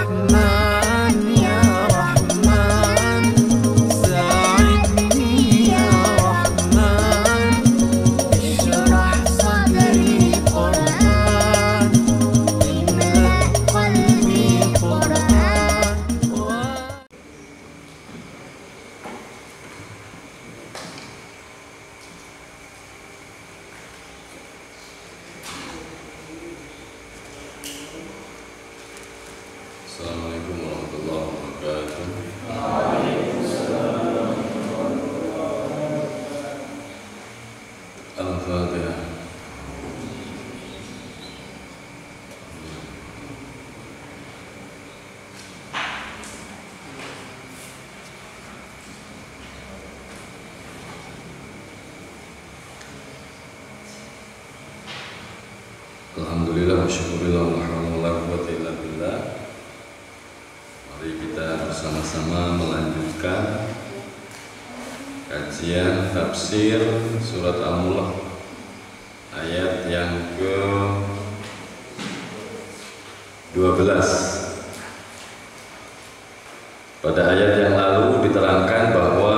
Rahman ya Rahman, sa'idni ya Rahman, ishrah sadri Qur'an, imla qalbi Qur'an. Assalamualaikum warahmatullahi wabarakatuh. Al-Fatihah. Alhamdulillah wa syukurillah wa la hawla wa la quwwata illa billah. Mari kita bersama-sama melanjutkan kajian tafsir surat Al-Mulk ayat yang ke-12. Pada ayat yang lalu diterangkan bahwa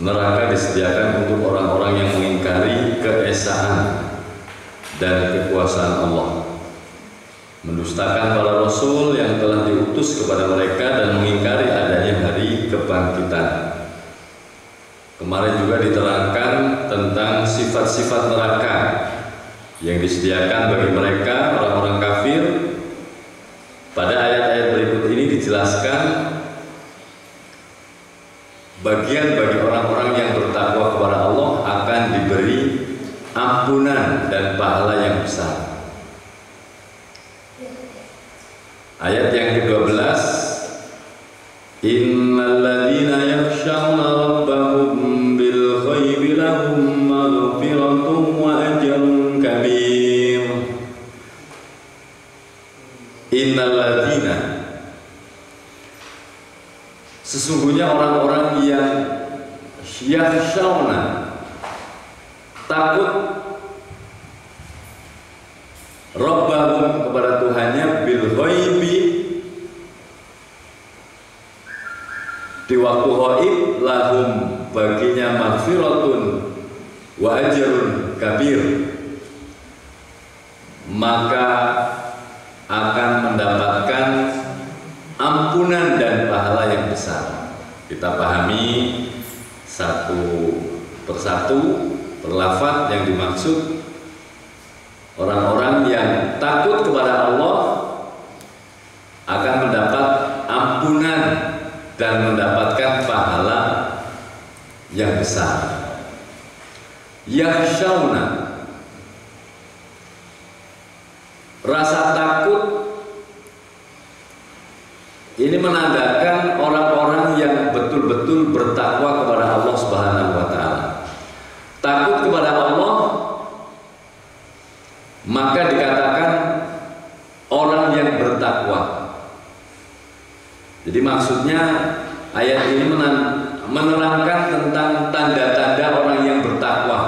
neraka disediakan untuk orang-orang yang mengingkari keesaan dan kekuasaan Allah, mendustakan para rasul yang telah diutus kepada mereka, dan mengingkari adanya hari kebangkitan. Kemarin juga diterangkan tentang sifat-sifat neraka yang disediakan bagi mereka orang-orang kafir. Pada ayat-ayat berikut ini dijelaskan bagian bagi orang-orang yang bertakwa kepada Allah akan diberi ampunan dan pahala yang besar. Ayat yang ke-12, innal ladzina yakhshawna rabbahum bil ghaibi lahum maghfiratun wa ajrun kabir. Innal ladzina, sesungguhnya orang-orang yang yakhshawna, takut, rabbahum, kepada Tuhannya, bil ghaibi, di waktu ghaib, lahum, baginya, maghfiratun wa ajrun kabir, maka akan mendapatkan ampunan dan pahala yang besar. Kita pahami satu persatu per lafaz yang dimaksud. Orang-orang yang takut kepada Allah akan mendapat ampunan dan mendapatkan pahala yang besar. Yakhshawna, rasa takut ini menandakan orang-orang yang betul-betul bertakwa kepada Allah Subhanahu wa taala. Takut kepada Allah, maka dikatakan orang yang bertakwa. Jadi maksudnya ayat ini menerangkan tentang tanda-tanda orang yang bertakwa,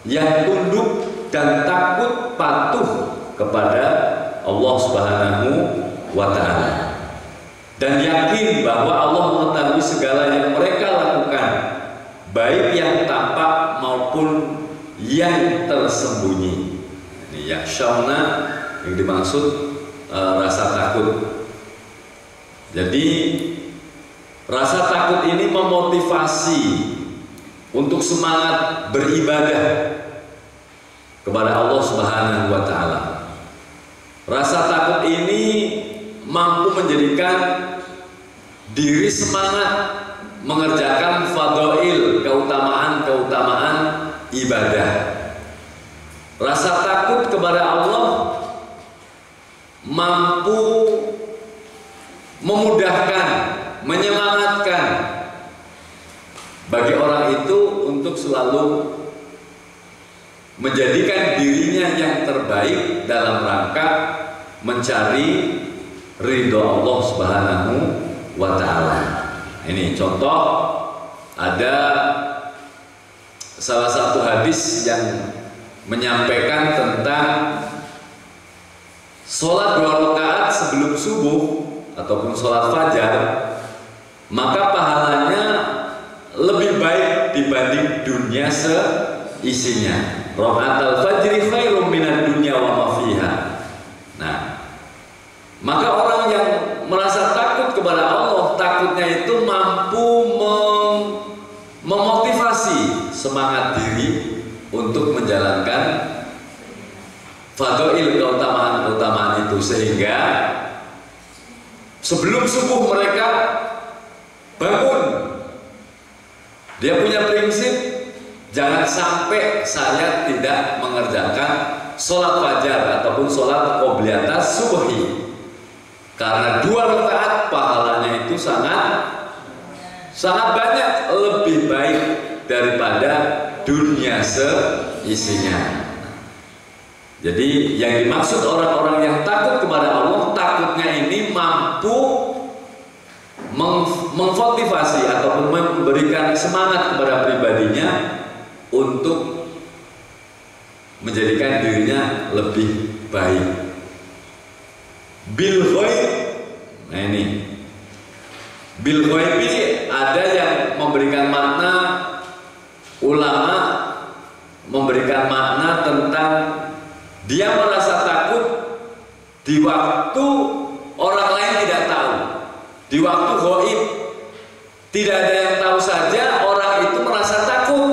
yang tunduk dan takut patuh kepada Allah Subhanahu wa taala, dan yakin bahwa Allah mengetahui segala yang mereka lakukan, baik yang tampak maupun yang tersembunyi. Yakhshawna yang dimaksud rasa takut. Jadi rasa takut ini memotivasi untuk semangat beribadah kepada Allah Subhanahu wa taala. Rasa takut ini mampu menjadikan diri semangat mengerjakan fadhail, keutamaan-keutamaan ibadah. Rasa takut kepada Allah mampu memudahkan, menyemangatkan bagi orang itu untuk selalu menjadikan dirinya yang terbaik dalam rangka mencari ridho Allah Subhanahu wa taala. Ini contoh, ada salah satu hadis yang menyampaikan tentang sholat 2 rakaat sebelum subuh ataupun sholat fajar, maka pahalanya lebih baik dibanding dunia seisinya. Rakaatul fajri khairum minad dunya wa ma fiha. Nah, maka orang yang merasa takut kepada Allah, takutnya itu mampu memotivasi semangat diri untuk menjalankan fadha'il, keutamaan-keutamaan itu, sehingga sebelum subuh mereka bangun. Dia punya prinsip, jangan sampai saya tidak mengerjakan sholat fajar ataupun sholat qobliyatas subuhi, karena 2 rakaat pahalanya itu sangat banyak, lebih baik daripada dunia seisinya. Jadi yang dimaksud orang-orang yang takut kepada Allah, takutnya ini mampu memotivasi ataupun memberikan semangat kepada pribadinya untuk menjadikan dirinya lebih baik. Bil ghaib, nah ini bil ghaib ini ada yang memberikan makna, ulama memberikan makna tentang dia merasa takut di waktu orang lain tidak tahu, di waktu ghaib tidak ada yang tahu saja orang itu merasa takut,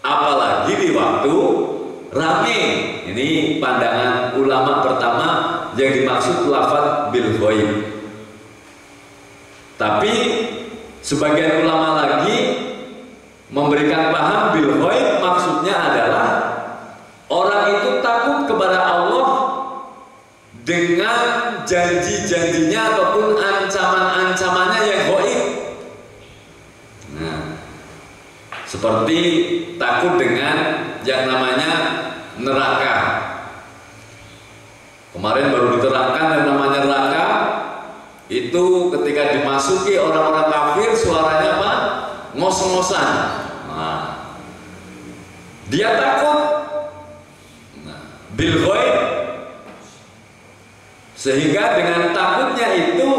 apalagi di waktu rame. Ini pandangan ulama pertama yang dimaksud lafaz bil ghaib. Tapi sebagian ulama lagi memberikan paham bil ghaib maksudnya adalah orang itu takut kepada Allah dengan janji-janjinya ataupun ancaman-ancamannya yang ghaib. Nah, seperti takut dengan yang namanya neraka. Kemarin baru diterangkan yang namanya neraka itu ketika dimasuki orang-orang kafir suaranya apa? Ngos-ngosan. Nah, dia takut bil ghaib, sehingga dengan takutnya itu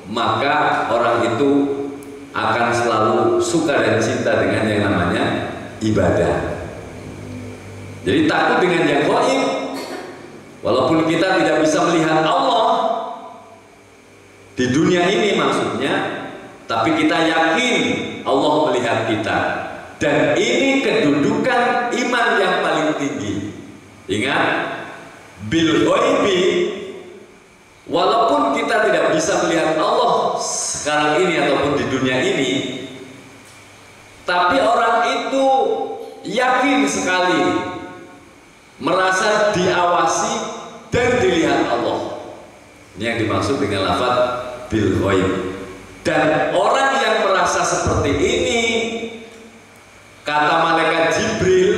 maka orang itu akan selalu suka dan cinta dengan yang namanya ibadah. Jadi takut dengan yang ghaib, walaupun kita tidak bisa melihat Allah di dunia ini maksudnya, tapi kita yakin Allah melihat kita, dan ini kedudukan iman yang paling tinggi. Ingat, bil ghaibi, walaupun kita tidak bisa melihat Allah sekarang ini ataupun di dunia ini, tapi orang itu yakin sekali merasa diawasi dan dilihat Allah. Ini yang dimaksud dengan lafaz bil ghaib. Dan orang yang merasa seperti ini, kata malaikat Jibril,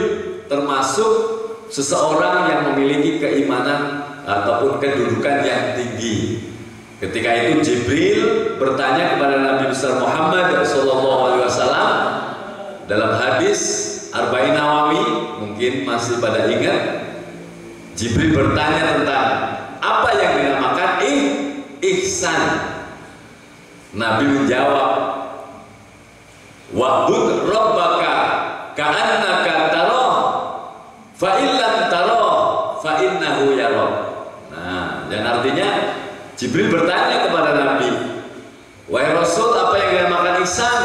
termasuk seseorang yang memiliki keimanan ataupun kedudukan yang tinggi. Ketika itu Jibril bertanya kepada Nabi besar Muhammad SAW dalam hadis Arba'in Nawawi, mungkin masih pada ingat, Jibril bertanya tentang apa yang dinamakan ihsan. Nabi menjawab, wa'bud rabbaka ka'annaka tarah fa illam tarah fa innahu yarah. Nah, yang artinya Jibril bertanya kepada Nabi, wahai Rasul, apa yang dinamakan ihsan?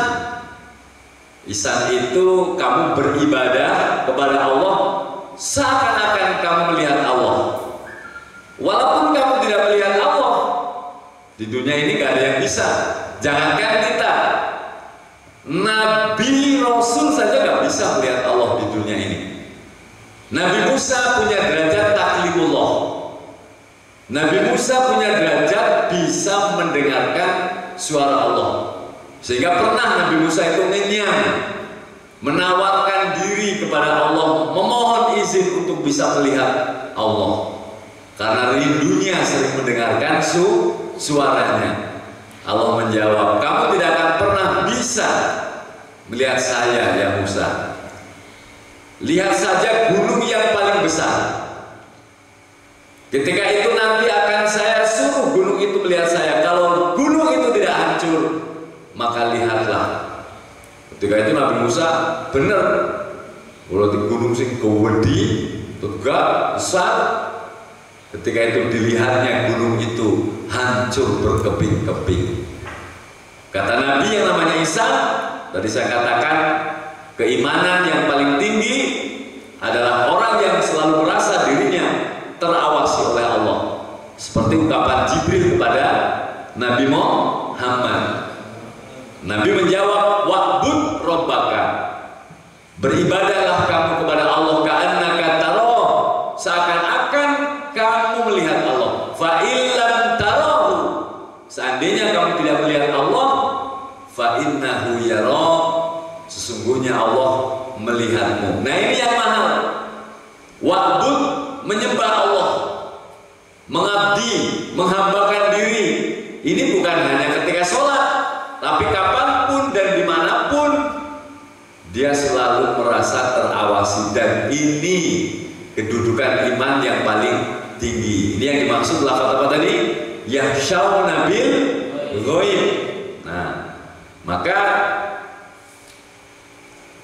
Ihsan itu kamu beribadah kepada Allah seakan-akan kamu melihat Allah, walaupun kamu tidak melihat Allah. Di dunia ini gak ada yang bisa, jangankan kita, Nabi Rasul saja gak bisa melihat Allah di dunia ini. Nabi Musa punya derajat taklimullah, Nabi Musa punya derajat bisa mendengarkan suara Allah, sehingga pernah Nabi Musa itu ngenyam, menawarkan diri kepada Allah, memohon izin untuk bisa melihat Allah, karena rindunya sering mendengarkan suaranya. Allah menjawab, kamu tidak akan pernah bisa melihat saya ya Musa. Lihat saja gunung yang paling besar. Ketika itu nanti akan saya suruh Ketika itu Nabi Musa bener, kalau di gunung sing gede, tegak, besar. Ketika itu dilihatnya gunung itu hancur berkeping-keping. Kata Nabi yang namanya Isa, tadi saya katakan keimanan yang paling tinggi adalah orang yang selalu merasa dirinya terawasi oleh Allah. Seperti ungkapan Jibril kepada Nabi Muhammad. Nabi menjawab, wa'bud rabbaka. Beribadahlah kamu kepada Allah ka'annaka tarahu, seakan-akan kamu melihat Allah. Fa illam tarahu, seandainya kamu tidak melihat Allah, fa innahu yara, sesungguhnya Allah melihatmu. Nah, ini yang mahal. Wa'bud, menyembah Allah, mengabdi, menghambakan diri. Ini bukan hanya ketika sholat, tapi kapanpun dan dimanapun dia selalu merasa terawasi. Dan ini kedudukan iman yang paling tinggi. Ini yang dimaksud lafaz apa tadi? Yakhshawna bil ghaib. Nah, maka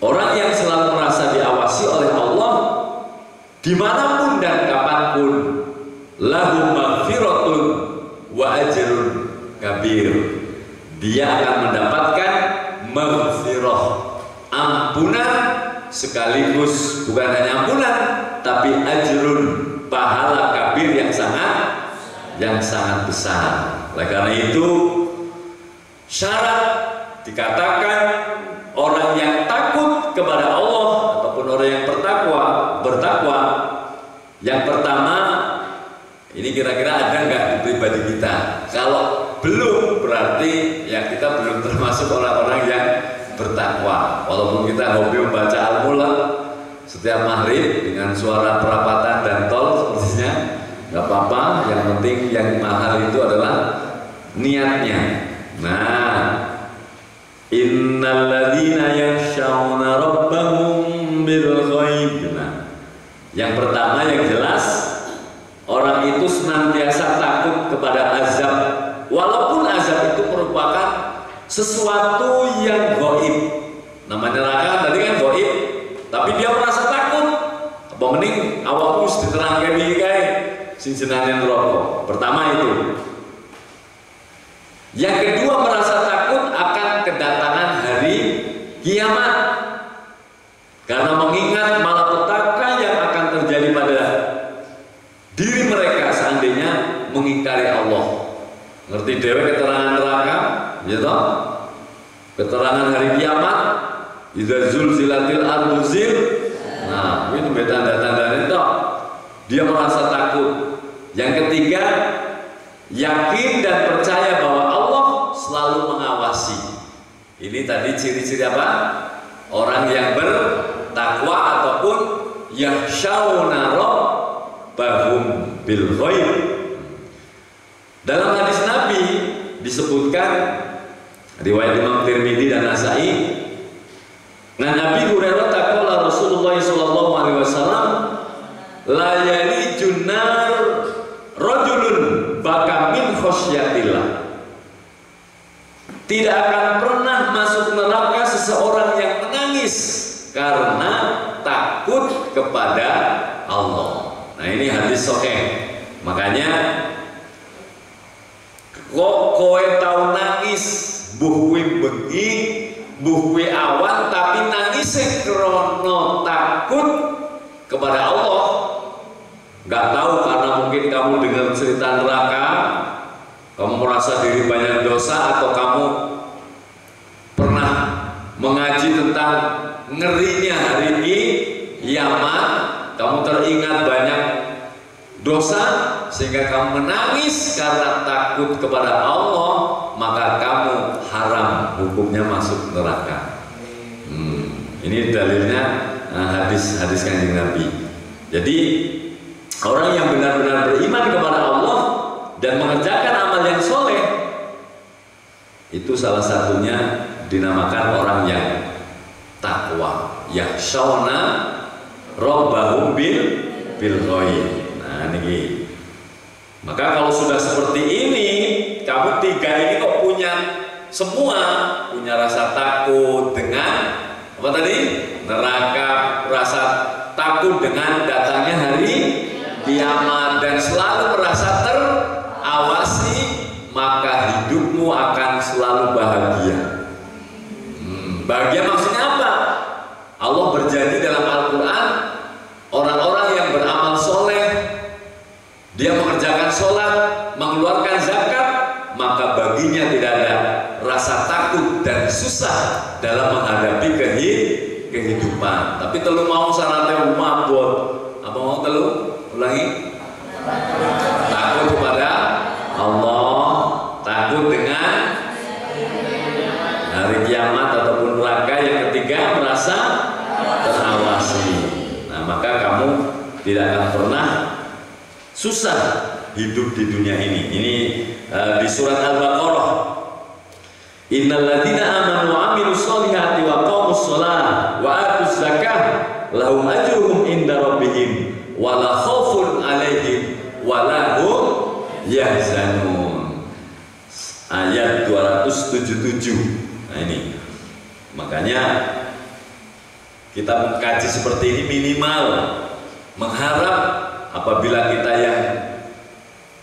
orang yang selalu merasa diawasi oleh Allah dimanapun dan kapanpun, lahu maghfiratun wa ajrun kabir. Dia akan mendapatkan maghfirah, ampunan, sekaligus bukan hanya ampunan, tapi ajrun, pahala kabir yang sangat besar. Oleh karena itu syarat dikatakan orang yang takut kepada Allah ataupun orang yang bertakwa, yang pertama, ini kira-kira ada nggak di pribadi kita? Kalau belum, berarti ya kita belum termasuk orang-orang yang bertakwa. Walaupun kita hobi membaca Al-Mulk setiap maghrib dengan suara perapatan dan tol sepertinya, nggak apa-apa. Yang penting yang mahal itu adalah niatnya. Nah, innalladzina yakhshawna rabbahum bil ghaib. Nah, yang pertama yang jelas, orang itu senantiasa takut kepada azab, walaupun azab itu merupakan sesuatu yang gaib. Namanya neraka tadi kan gaib, tapi dia merasa takut. Apa mending awakmu mesti diterangkan iki kae sing jenenge neraka. Pertama itu. Yang kedua, merasa takut akan kedatangan hari kiamat, karena mengingat malapetaka yang akan terjadi pada diri mereka seandainya mengingkari Allah. Ngerti dewe keterangan neraka, ya toh? Keterangan hari kiamat, idza zulzilatil ardu zil. Nah, itu tanda-tandanya toh. Dia merasa takut. Yang ketiga, yakin dan percaya bahwa Allah selalu mengawasi. Ini tadi ciri-ciri apa? Orang yang bertakwa ataupun yakhshawna rabbahum bil ghaib. Dalam hadis Nabi disebutkan, riwayat Imam Tirmidzi dan Nasai, nah Nabi Hurairah taqala Rasulullah sallallahu alaihi wasallam, la yalijun nar rajulun baka min khasyatillah. Tidak akan pernah masuk neraka seseorang yang menangis karena takut kepada Allah. Nah, ini hadis sahih. Makanya kok kowe tau nangis mbuh kuwi bengi, mbuh kuwi awan, tapi nangis krono takut kepada Allah. Nggak tahu karena mungkin kamu dengar cerita neraka, kamu merasa diri banyak dosa, atau kamu pernah mengaji tentang ngerinya hari kiamat, kamu teringat banyak dosa sehingga kamu menangis karena takut kepada Allah, maka kamu haram hukumnya masuk neraka. Ini dalilnya hadis Kanjeng Nabi. Jadi orang yang benar-benar beriman kepada Allah dan mengerjakan amal yang soleh, itu salah satunya dinamakan orang yang takwa. Yakhshawna rabbahum bil ghaib. Nah, ini. Maka kalau sudah seperti ini, kamu tiga ini kok punya semua punya rasa takut dengan apa tadi? Neraka, rasa takut dengan datangnya hari kiamat, dan selalu merasa terawasi, maka hidupmu akan selalu bahagia. Bahagia maksudnya apa? Allah berjanji dalam Al-Quran, orang-orang yang beramal soleh, dia mengerjakan sholat, mengeluarkan zakat, maka baginya tidak ada rasa takut dan susah dalam menghadapi kehidupan. Tapi telu mau syaratnya mabot. Apa mau telu? Ulangi. Takut kepada Allah, takut dengan hari kiamat ataupun neraka. Yang ketiga, merasa terawasi. Nah, maka kamu tidak akan pernah susah hidup di dunia ini. Ini di surat Al-Baqarah. Innal ladzina amanu wa amilus solihati wa qamus shalah wa atuz zakah lahum ajruhum inda rabbihim wa la khaufun 'alaihim wa la hum yahzanun. Ayat 277. Nah ini. Makanya kita mengkaji seperti ini minimal mengharap apabila kita yang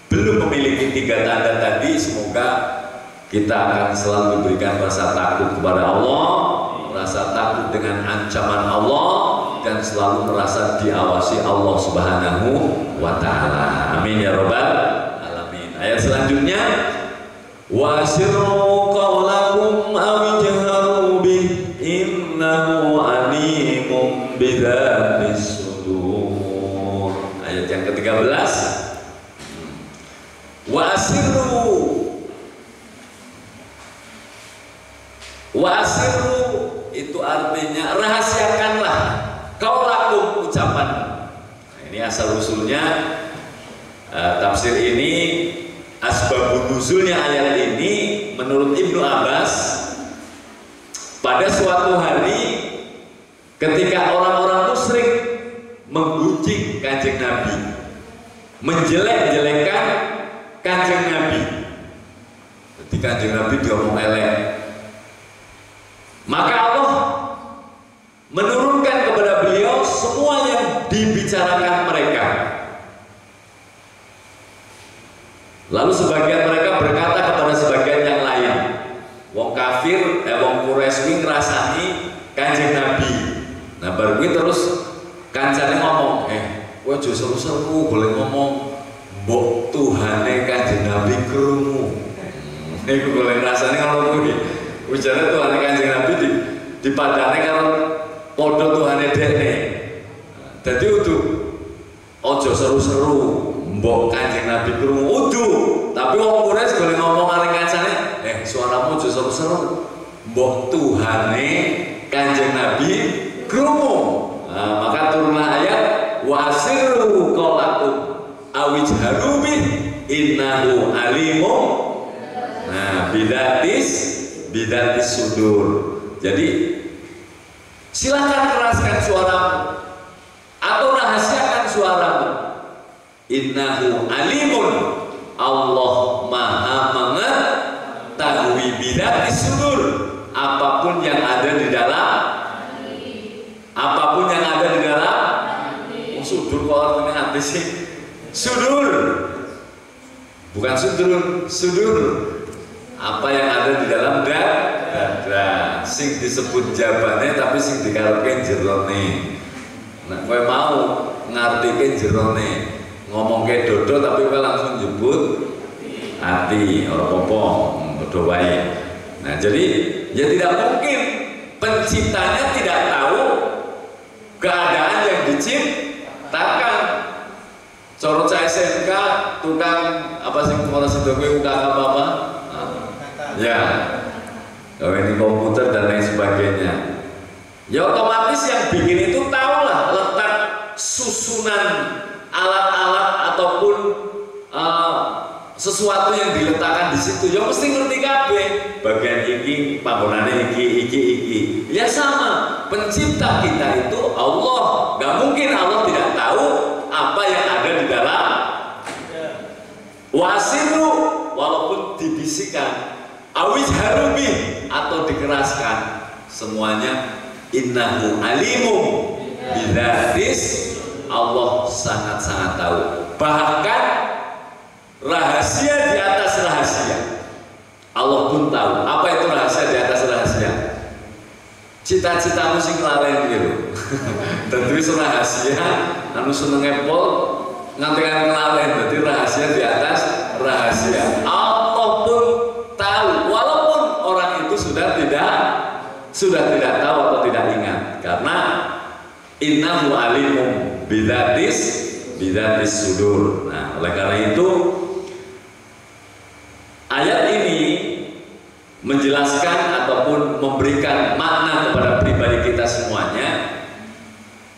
belum memiliki tiga tanda tadi, semoga kita akan selalu diberikan rasa takut kepada Allah, rasa takut dengan ancaman Allah, dan selalu merasa diawasi Allah Subhanahu wa Ta'ala. Amin ya Rabbal Alamin. Ayat selanjutnya, wa asirru qawlakum aw ijharu bih innahu alimun bidzatis sudur. Ayat yang ke-13, wa asirru itu artinya rahasiakanlah qaulakum, ucapan. Nah, ini asal usulnya tafsir ini, asbabun nuzulnya ayat ini menurut Ibnu Abbas, pada suatu hari ketika orang-orang musyrik menggunjing Kanjeng Nabi, menjelek-jelekan Kanjeng Nabi. Jadi Kanjeng Nabi diomong elek, maka Allah menurunkan kepada beliau semua yang dibicarakan mereka. Lalu sebagian mereka berkata kepada sebagian yang lain, wong kafir, wong Quraisy ngrasani Kanjeng Nabi. Nah baru terus kancane ngomong, kowe aja seru-seru, boleh ngomong mbok Tuhane Kanjeng Nabi krungu. Iku boleh ngrasani ngono kuwi. Ujarnya Tuhane Kanjeng Nabi dipadane karo padha Tuhane dekne. Dadi udu ojo seru-seru mbok Kanjeng Nabi krungu udu, tapi wong Quraisy boleh ngomong karo kancane, suaramu ojo seru-seru mbok Tuhane Kanjeng Nabi krungu. Nah, maka turunlah ayat wasirru qaulakum awijharu bih innahu alimun. Nah, bidatis sudur. Jadi silahkan keraskan suaramu atau rahasiakan suaramu. Innahu alimun, Allah maha mengetahui bidatis sudur, apapun yang ada di dalam, apapun yang ada di dalam. Sudur kok artinya hati sih? Sudur, bukan sudur. Apa yang ada di dalam dada, sing disebut jabane tapi sing dikarepke jerone. Nah, kowe mau ngartike jerone, ngomongke dodo tapi kowe langsung nyebut hati, ora apa-apa, padha wae. Nah, jadi ya tidak mungkin penciptanya tidak tahu keadaan yang diciptakan. Coro SMK tukang apa sih kepala sedowe UKK apa? Ya, ini komputer dan lain sebagainya. Ya otomatis yang bikin itu tahulah letak susunan alat-alat ataupun sesuatu yang diletakkan di situ. Ya mesti ngerti kabeh. Bagian iki, panggonane iki. Ya sama. Pencipta kita itu Allah. Gak mungkin Allah tidak tahu apa yang ada di dalam. Wasiru, walaupun dibisikkan. awis harubi atau dikeraskan, semuanya innahu alimum bidzis, Allah sangat-sangat tahu. Bahkan rahasia di atas rahasia Allah pun tahu. Apa itu rahasia di atas rahasia? Cita-citamu sing lalen gitu. Tertulis rahasia anu seneng Apple nganti kan lalen, berarti rahasia di atas rahasia. Allah pun tahu walaupun orang itu sudah tidak tahu atau tidak ingat, karena innahu alimum bidzis sudur. Nah, oleh karena itu ayat ini menjelaskan ataupun memberikan makna kepada pribadi kita semuanya.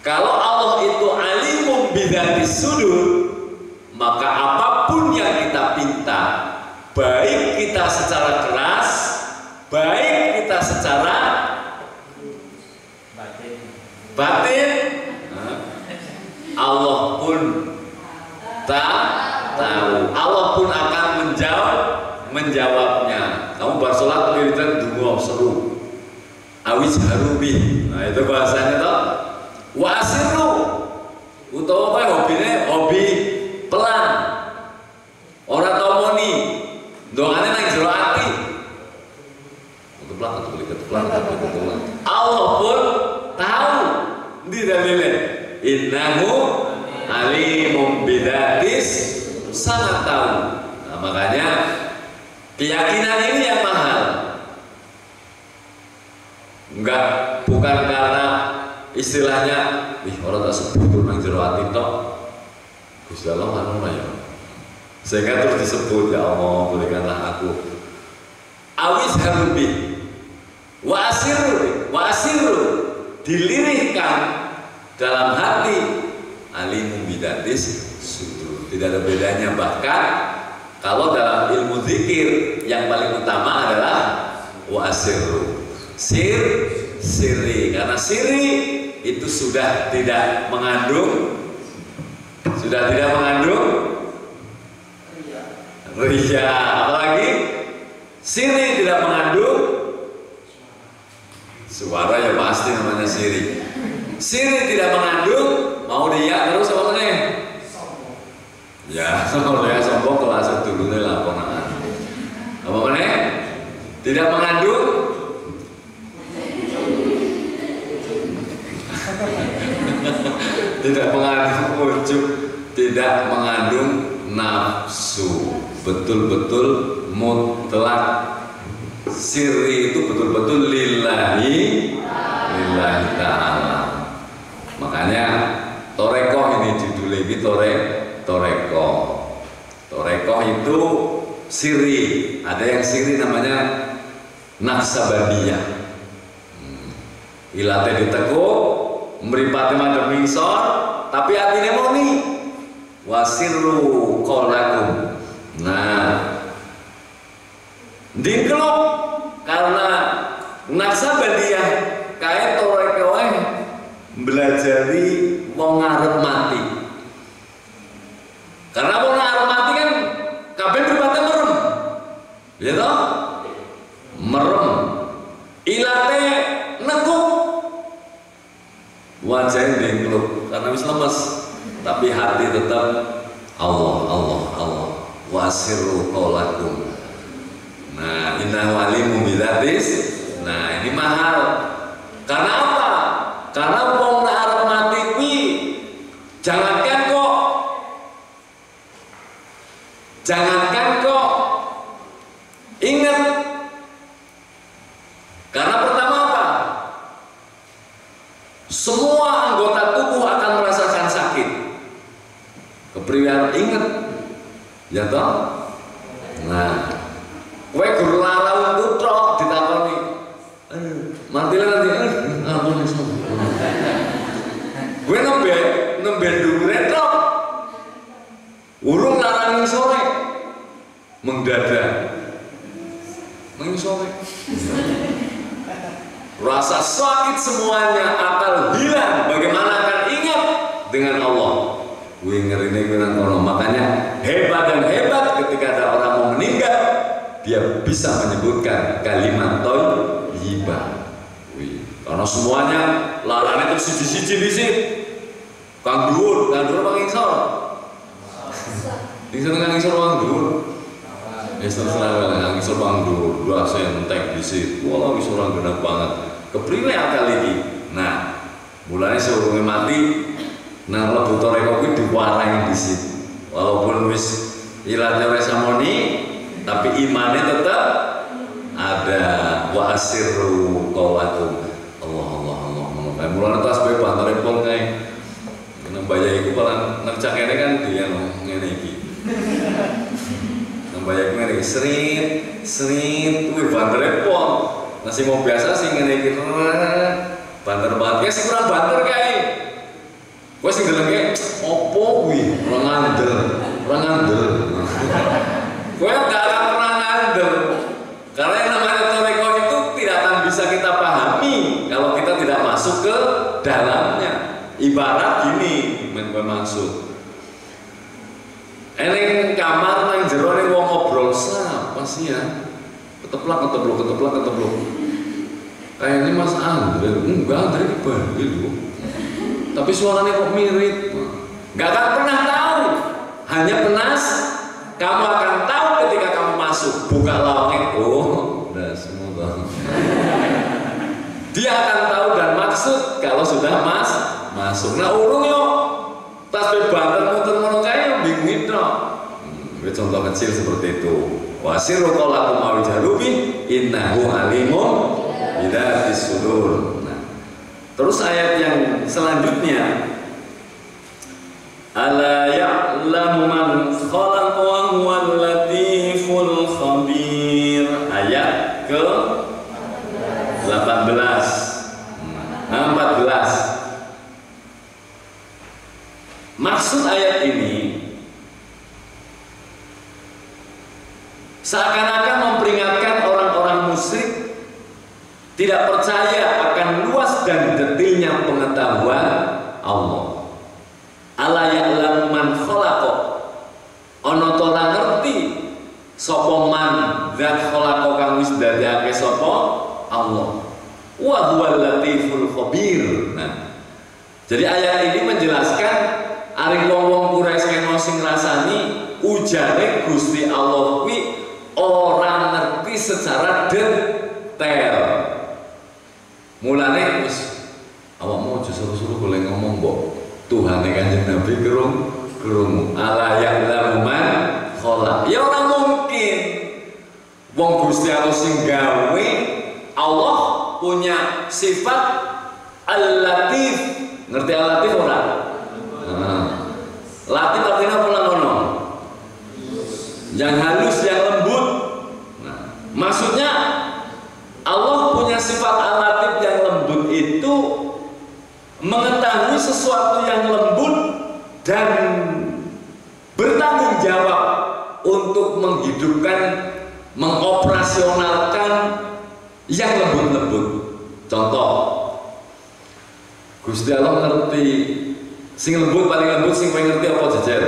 Kalau Allah itu alimum bidzis sudur, maka apapun yang kita pinta, baik kita secara keras, baik kita secara batin, Allah pun tahu. Allah pun akan menjawabnya. Kamu bersolat wiridan dungo seru, awis harubi. Nah itu bahasanya toh. Wa asirru utawa apa hobi pelan. Orang tau moni dongane nang jero ati. Keteplak. Allah pun tahu. Di dalile innahu alimum bidzis, sangat tahu. Nah, makanya keyakinan ini yang mahal. Bukan karena istilahnya orang tak sebut nang jero ati tok. Gusti Allah anu ya. Sehingga terus disebut, ya Allah berikanlah aku awis harubi wa asirru dilirihkan dalam hati alimum bidzis sudur. Tidak ada bedanya. Bahkan kalau dalam ilmu zikir yang paling utama adalah wa asirru sirri, karena sirri itu sudah tidak mengandung ria, apalagi sirri tidak mengandung suara, ya pasti namanya sirri. Sirri tidak mengandung mau dia terus apa meneh? Ya, kalau dia sombong kelas dulu nih laporan. Apa meneh? Tidak mengandung ujub, tidak mengandung nafsu, betul-betul mutlak. Sirri itu betul-betul lillahi ta'ala. Makanya torekoh ini judulnya ini torekoh itu sirri. Ada yang sirri namanya naksabandiyah. Ilate ditekuk mripate mandhep ngisor tapi atine muni wasirru qolakum. Nah, dingkluk karena naksabandiyah kae torekoh belajari wong ngarep mati. Karena wong ngarep mati kan kabeh berpatah merem. Ya toh? Merem. Ilate nekuk. Wajahnya dengkluk karena wis lemes, tapi hati tetap Allah. Wasirru qolakum. Nah, innahu alimum bidzis. Nah, ini mahal. Karena apa? Karena wong nek arep mati kuwi jangankan kok ingat. Karena pertama apa? Semua anggota tubuh akan merasakan sakit. Kepriwe ingat? Ya toh? Nah, kowe guru lara untuk trok ditakoni. Mati nanti ampun iso. Kowe nembe dhuwure trok. Urung larang sore. Mendadak. Sore. Rasa sakit semuanya akan hilang. Bagaimana akan ingat dengan Allah? Makanya hebat dan hebat ketika ada orang mau meninggal, dia bisa menyebutkan kalimat thayyibah. Karena semuanya larane terus siji-siji kang dhuwur kang ngisor. Di sana kang ngisor kang dhuwur. Wis terserah kang ngisor kang dhuwur, dua sentek dhisik. Wah, ngisor orang genah banget. Kepriwe akal iki? Nah, mulane sebelum mati nang lebu toreko kuwi diwarai dhisik. Walaupun wis ilatnya wis samoni, tapi imannya tetap ada. Wa asirru qaulakum. Allah. Mulane tas bae bantare pol kae. Nang bayai iku paling nercak kene kan dia ngene iki. Nang bayai ngene srit kuwi bantare pol. Nasi mau biasa sih ngene iki. Banter banget sing kurang banter kae. Wes sing delenge opo kuwi? Ora ngandel. Kowe gak akan pernah ngandel. Karena yang namanya toreko itu tidak akan bisa kita pahami kalau kita tidak masuk ke dalamnya. Ibarat gini, maksud. Eneng kamar nang jero ning wong ngobrol apa sih ya? Keteplak. Kayaknya Mas Andre, enggak Andre dibanding loh. Tapi suaranya kok mirip. Gak akan pernah tahu. Hanya kamu akan tahu ketika kamu masuk. Buka lawangnya, udah semua tahu. Dia akan tahu dan maksud kalau sudah masuk. Nah urung yuk. Tas bebanter muter ngono kae bingungin dong. Contoh kecil seperti itu. Wasirru qaulakum aw jarubi innahu alimun bidatis sudur. Nah, terus ayat yang selanjutnya, ala ya'lamu man khalaqa wa huwal latiful khabir. Ayat ke 14. Maksud ayat ini seakan-akan memperingatkan orang-orang musyrik tidak percaya akan luas dan detailnya pengetahuan Allah. Ala ya'lamu man khalaqa. Ana ta ora ngerti sapa man zat khalaqa kang wis dadekake sapa Allah. Wa huwal latiful khabir. Nah, jadi ayat ini menjelaskan ari wong-wong Quraisy kena sing ngrasani ujare Gusti Allah kuwi ora ngerti secara detail. Mulane wis awakmu aja suruh-suruh boleh ngomong mbok. Tuhane Kanjeng Nabi kerungu. Ala ya'lamu man khalaq. Ya ora mungkin. Wong Gusti Allah sing gawe, Allah punya sifat Al-Latif. Ngerti Al-Latif ora? Latif artinya apa ngono? Yang halus, yang lembut. Nah, maksudnya Allah punya sifat Al-Latif yang lembut itu mengetahui sesuatu yang lembut dan bertanggung jawab untuk menghidupkan, mengoperasionalkan yang lembut-lembut. Contoh, Gusti Allah ngerti sing lembut, paling lembut sing kowe ngerti apa jejer?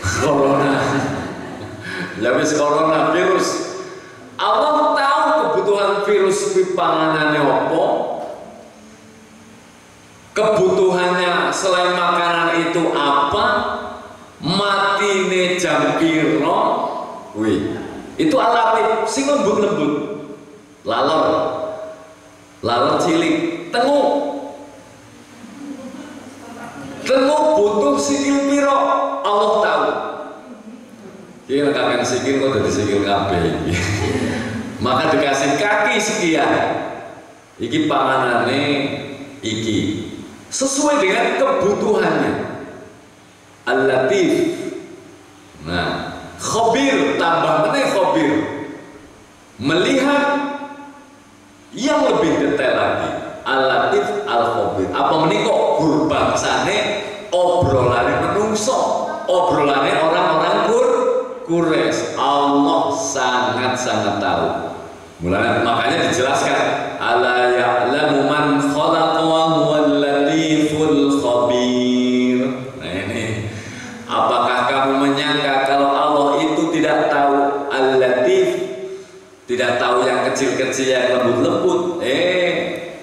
Corona. Ya wis corona virus. Allah tahu kebutuhan virus kuwi panganane apa? Kebutuhannya selain makanan itu apa? Matine jam piro? Kuwi. Itu Al-Latif sing lembut-lembut. Lalor cilik, tengu butuh sikil piro, Allah tahu. Iki nek kakek sikil kok dadi sikil kabeh iki. Maka dikasih kaki sekian. Iki panganane iki sesuai dengan kebutuhannya. Al-Latif. Nah, khabir tambah meneh khabir. Melihat yang lebih detail lagi. Al-Latif Al-Khabir. Apa meneh kok gur bangsane obrolane menungso, obrolane orang-orang Quraisy. Allah sangat-sangat tahu. Makanya dijelaskan ala ya'lamu man khalaqa wa huwal latiful khabir. Nah ini, apakah kamu menyangka kalau Allah itu tidak tahu? Al kecil-kecil yang lembut-lembut,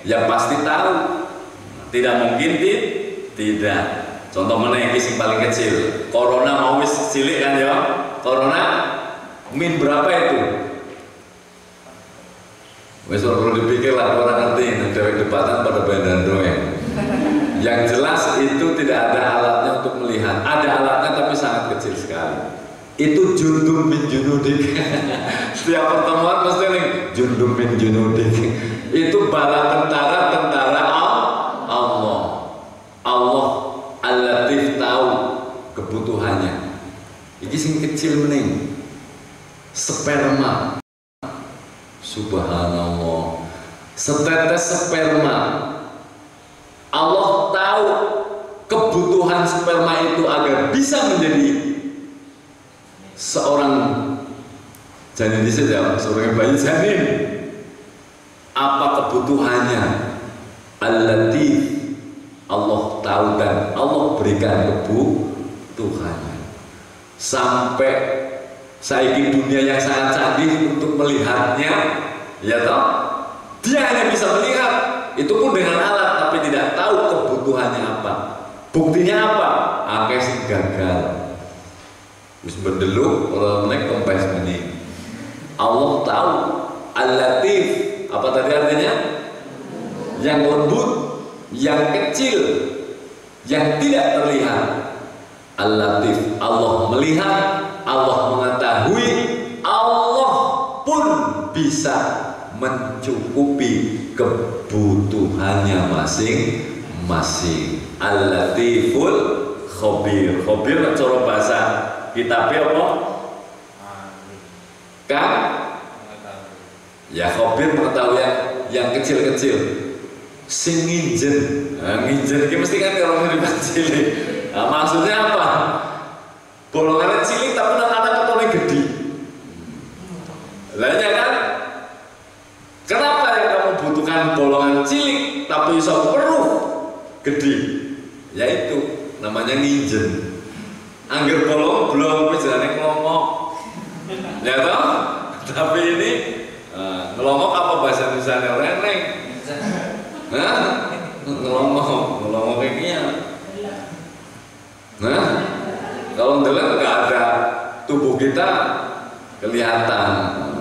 ya pasti tahu. Tidak mungkin tidak. Contoh mana yang sing paling kecil? Corona mau wis cilik kan ya? Corona min berapa itu? Wis perlu dipikir lah, orang ngerti. Dewek debatan pada badan doang. Yang jelas itu tidak ada alatnya untuk melihat. Ada alatnya tapi sangat kecil sekali. Itu jundum min junudik. Setiap pertemuan mesti nih jundum min junudik. Itu bala tentara Allah. Allah Al-Latif tahu kebutuhannya. Ini sing kecil mending sperma. Subhanallah. Setetes sperma. Allah tahu kebutuhan sperma itu agar bisa menjadi seorang janin saja, seorang bayi janin. Apa kebutuhannya? Al-Latif. Allah tahu dan Allah berikan kebutuhannya. Sampai saiki dunia yang sangat canggih untuk melihatnya, ya toh, dia hanya bisa melihat, itu pun dengan alat, tapi tidak tahu kebutuhannya apa. Buktinya apa? Akeh sing gagal. Wis berdeluk ora menek kempes meni. Allah tahu. Al-Latif, apa tadi artinya? Yang lembut, yang kecil, yang tidak terlihat. Al-Latif, Allah melihat, Allah mengetahui, Allah pun bisa mencukupi kebutuhannya masing-masing. Al-Latiful Khabir. Khabir cara bahasa kitabnya apa? Kan? Ya khabir mengetahui yang kecil-kecil. Sing nginjen. Nah, nginjen ini mesti kan orang yang cilik. Nah, maksudnya apa? Bolongannya cilik tapi anak ketone gede. Lainnya kan? Kenapa yang kamu butuhkan bolongan cilik tapi bisa perlu gede? Yaitu namanya nginjen. Angger bolong belum jalannya ngelomok. Ya toh? Tapi ini ngelomok apa bahasa Indonesia reneng? Nah, ngelomok kayak gini. Nah, kalau ndelok nggak ada tubuh kita kelihatan.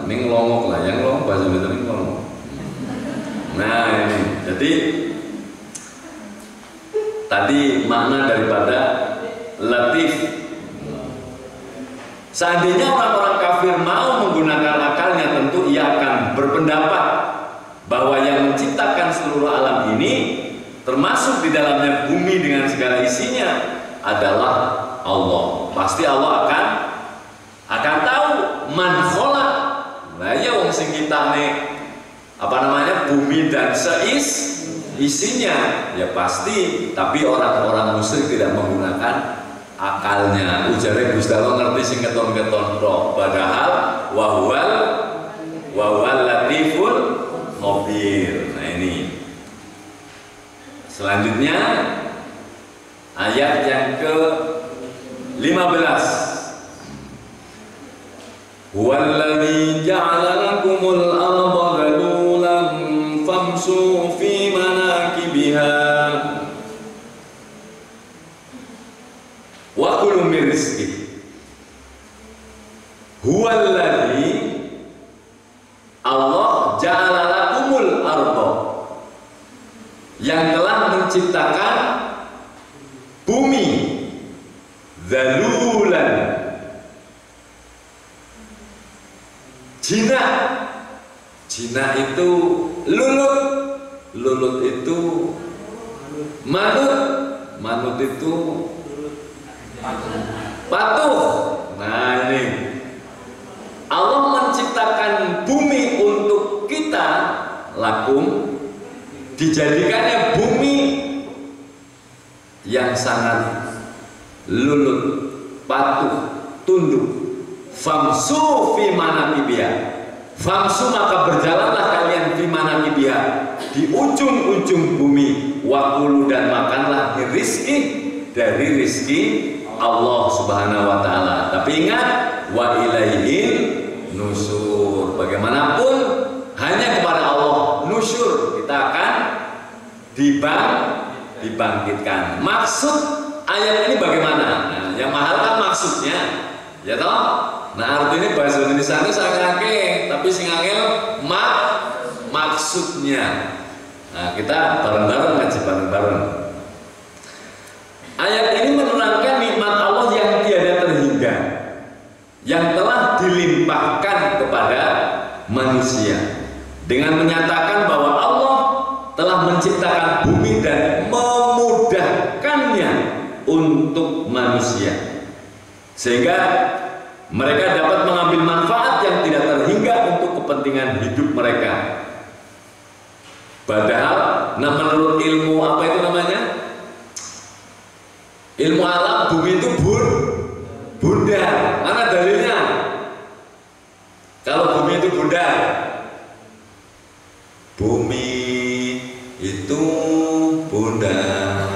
Ini ngelomok lah, yang ngelomok bahasa Indonesia ini ngelomok. Nah ini, jadi tadi makna daripada latif. Seandainya orang-orang kafir mau menggunakan akalnya, tentu ia akan berpendapat bahwa yang menciptakan seluruh alam ini, termasuk di dalamnya bumi dengan segala isinya, adalah Allah. Pasti Allah akan tahu man khalaq. Nah ya wong sing kitane bumi dan isinya ya pasti, tapi orang-orang musyrik tidak menggunakan akalnya. Ujare Gusti Allah ngerti sing keton-keton tok, padahal wahwal latiful khabir. Nah ini selanjutnya ayat yang ke-15. Huwallazi ja'ala lakumul arda dhalulan famshu fi manakibiha wa kulu min rizqihi. Huwallazi, Allah ja'ala lakumul arda, yang telah menciptakan bumi, dhalulan, Jina itu lulut itu manut itu patuh. Nah ini Allah menciptakan bumi untuk kita, lakum, dijadikannya bumi yang sangat lulut, patuh, tunduk. Famsu fi manakibiha, famsu maka berjalanlah kalian fi manakibiha, di ujung-ujung bumi, wakulu dan makanlah rizki, dari rizki Allah subhanahu wa ta'ala. Tapi ingat, wa ilaihin nusur, bagaimanapun dibangkitkan. Maksud ayat ini bagaimana? Nah, yang mahal kan maksudnya, ya toh? Nah, artinya bahasa Indonesia itu sangat akeh, tapi sing angel maksudnya. Nah, kita bareng-bareng ngaji bareng-bareng. Ayat ini menerangkan nikmat Allah yang tiada terhingga, yang telah dilimpahkan kepada manusia, dengan menyatakan bahwa Allah telah menciptakan bumi dan memudahkannya untuk manusia, sehingga mereka dapat mengambil manfaat yang tidak terhingga untuk kepentingan hidup mereka. Padahal, nah menurut ilmu apa itu namanya? Ilmu alam, bumi itu bundar. Mana dalilnya? Kalau bumi itu bundar, bumi itu bundar.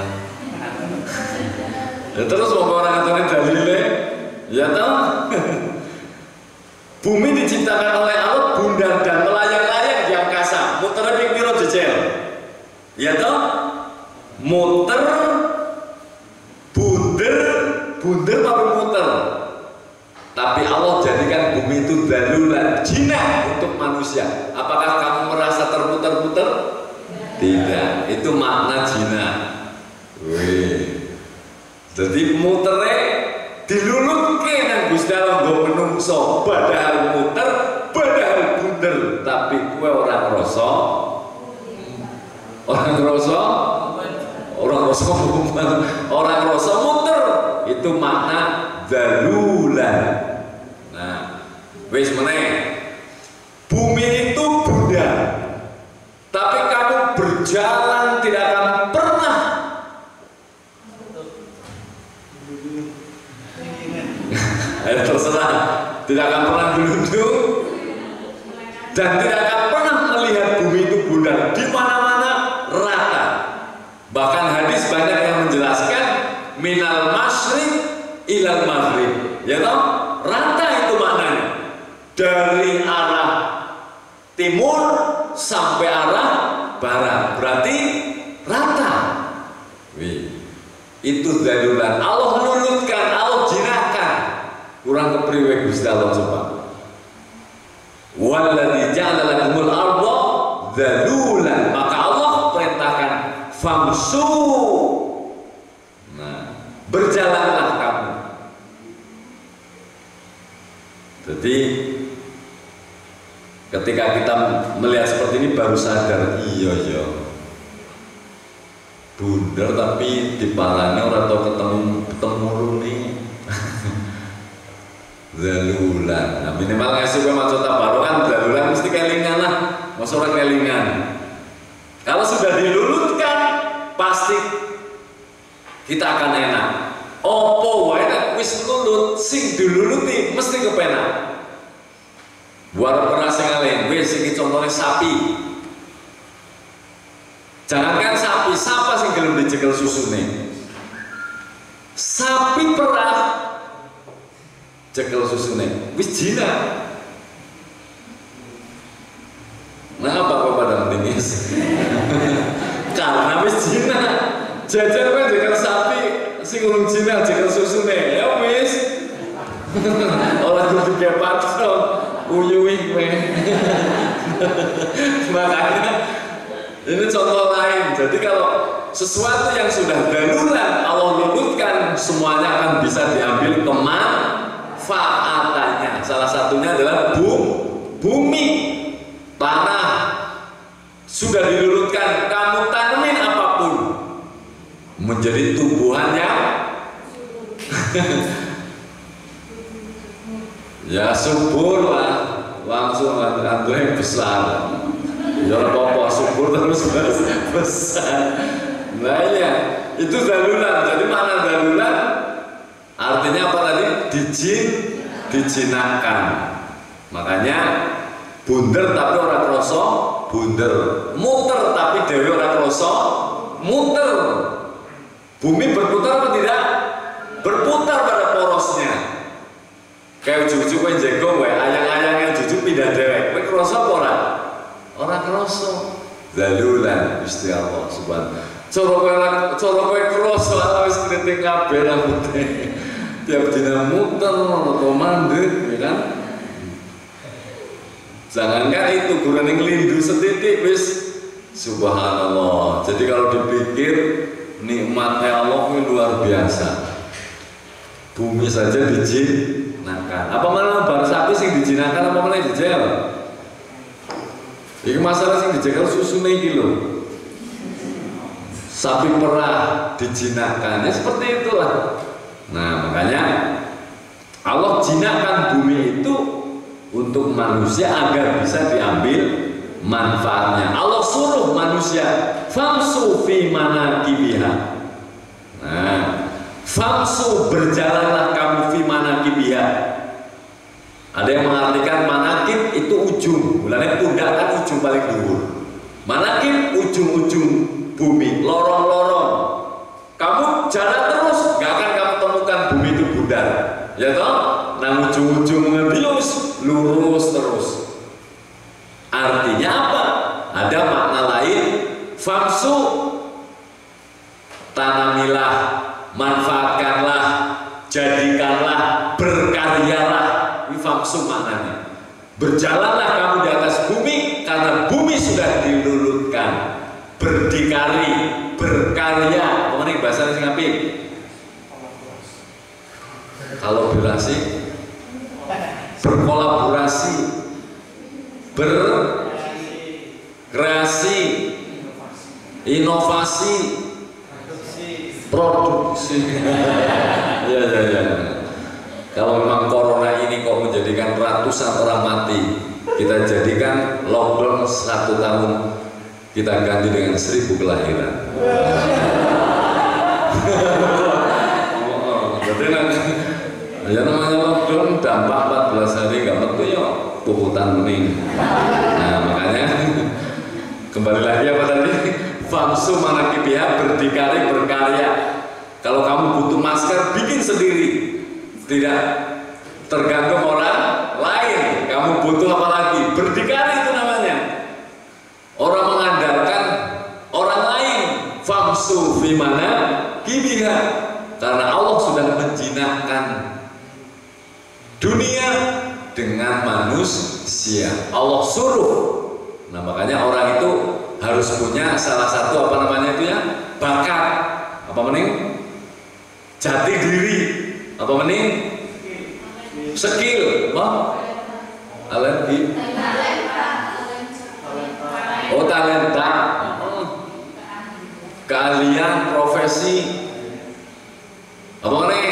Ya, terus mau orang katanya dalilnya, ya tahu? Bumi diciptakan oleh Allah bundar dan melayang-layang di angkasa. Muter di piro jejel, ya tahu? Muter, bunder tapi muter. Tapi Allah jadikan bumi itu dalulan jinak untuk manusia. Apakah kamu merasa terputar-putar? Tidak, itu makna jinak. Wih. Jadi muternya dilulutke nang Gusti Allah nggo menungso, padahal muter, padahal bunder, tapi kue orang rasa muter. Itu makna dalulan. Nah, wis meneh. Bumi itu bundar, tapi kamu berjalan tidak akan pernah terserah, tidak akan pernah gelundung dan tidak akan pernah melihat bumi itu bundar. Di mana-mana rata. Bahkan hadis banyak yang menjelaskan minal masyriq ilal maghrib, ya toh? Rata itu maknanya, dari arah timur sampai arah barat, berarti rata. Wih, itu dalulan. Allah lulutkan, Allah jinakkan. Kurang kepriwe Gusti Allah coba. Walladzi ja'ala lakumul arda dalulan, maka Allah perintahkan famsu. Nah, berjalanlah kamu. Jadi ketika kita melihat seperti ini baru sadar, iya bundar tapi dipalani orang tau ketemu runi. Dalulan. Nah, minimal ngasih gue maksud baru kan dalulan mesti kelingan lah. Masa orang kelingan. Kalau sudah dilulutkan pasti kita akan enak. Opo wae nek wis lulut, sing diluluti mesti kepenak. Buat pernah sing ngalih, wis iki contohnya sapi. Jangankan sapi, siapa sing gelem dicekel susune? Sapi perah cekel susune, wis jinak. Nah apa kok pada nangis? Karena wis jinak. Jajan kowe cekel sapi sing urung jinak cekel susune, ya wis. Ora kudu kepat to, uyuwi kowe. Makanya ini contoh lain. Jadi kalau sesuatu yang sudah dalulan Allah lulutkan, semuanya akan bisa diambil kemanfaatannya. Salah satunya adalah bumi, tanah sudah dilulutkan, kamu tanemin apapun menjadi tumbuhan yang ya subur lah, langsung ada yang besar. Ya apa subur terus besar. Nah ya, itu dalulan. Jadi mana dalulan? Artinya apa tadi? Dijinakkan. Makanya bunder tapi orang kroso bunder, muter tapi dewi orang kroso muter. Bumi berputar apa tidak? Berputar pada porosnya. Kayak ujung-ujung kowe jago wae, ayang-ayangnya jujuk pindah dewek. Kowe kroso apa ora? Ora kroso. zalulan Gusti Allah subhanahu. Cara kowe kroso wis kritik kabeh rambute. Tiap dina muter atau mandek, ya kan? Jangankan itu, gurane ngelindu setitik wis subhanallah. Jadi kalau dipikir nikmatnya Allah itu luar biasa. Bumi saja dijinakan. Apa malah bar sapi sing dijinakan apa malah dijel? Iki masalah sing dijegal susune iki lho. Sapi perah dijinakan, ya seperti itulah. Nah makanya Allah jinakkan bumi itu untuk manusia agar bisa diambil manfaatnya. Allah suruh manusia famsu fi manakibiha. Nah, famsu berjalanlah kamu fi manakibiha. Ada yang mengartikan manakib itu ujung, mulanya pundak kan ujung paling luhur. Manakib ujung-ujung bumi, lorong-lorong. Kamu jalan terus, gak akan kamu temukan bumi itu bundar, ya toh? Nah ujung-ujung bius lurus terus. Artinya apa? Ada makna lain. Famsu, tanamilah, manfaatkanlah, jadikanlah, berkaryalah. Ini famsu maknanya. Berjalanlah kamu di atas bumi karena bumi sudah dilulutkan. Berdikari, berkarya. Pokoknya bahasa sing apik. Kolaborasi, berkolaborasi, berkreasi, inovasi, produksi. Ya. Kalau memang corona ini kok menjadikan ratusan orang mati, kita jadikan lockdown 1 tahun, kita ganti dengan 1000 kelahiran. Jadi nanti ya namanya lockdown dampak 14 hari nggak metu ya puputan bening. Nah makanya kembali lagi apa tadi? Famsu manakibiha, berdikari, berkarya. Kalau kamu butuh masker, bikin sendiri, tidak tergantung orang lain. Kamu butuh apa lagi? Berdikari itu namanya. Orang mengandalkan orang lain. Famsu fi manakibiha, karena Allah sudah menjinakkan dunia dengan manusia. Allah suruh. Nah makanya orang itu harus punya salah satu apa namanya itu ya, bakat, apa mending jati diri, apa mending skill, alergi, oh talenta, keahlian, profesi, apa mending,